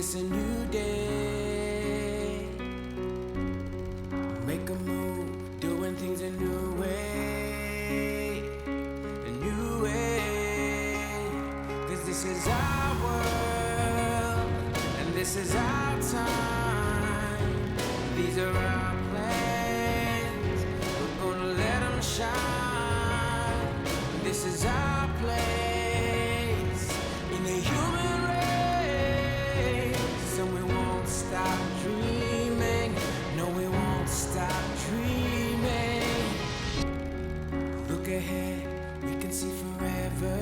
it's a new day. Make a move, doing things a new way. A new way. 'Cause this is our world, and this is our time. These are our plans, we're gonna let them shine. This is our place in the human race, and we won't stop dreaming. No, we won't stop dreaming. Look ahead, we can see forever.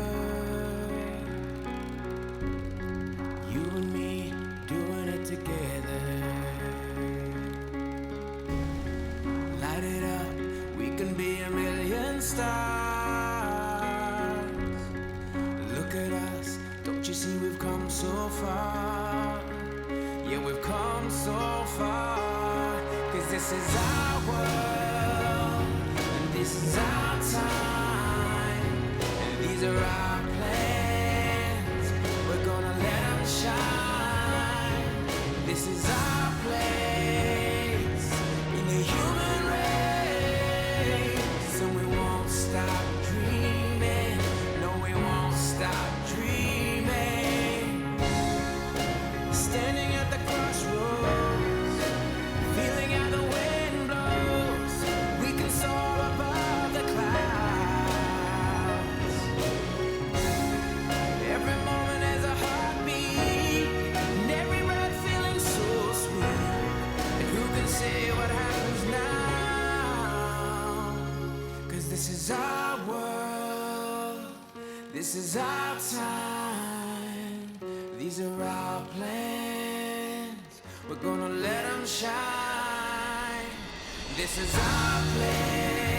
You and me doing it together. Light it up, we can be a million stars. Look at us, don't you see we've come so far? Yeah, we've come so far. 'Cause this is our world, and this is our time. And these are our plans, we're gonna let them shine. This is our place in the human race, and we won't stop dreaming. No, we won't stop dreaming. Standing at the crossroads, feeling how the wind blows. We can soar above the clouds. Every moment has a heartbeat, and every breath feeling so sweet. And who can say what happens now? 'Cause this is our world, this is our time. These are our plans, we're gonna let them shine. This is our place.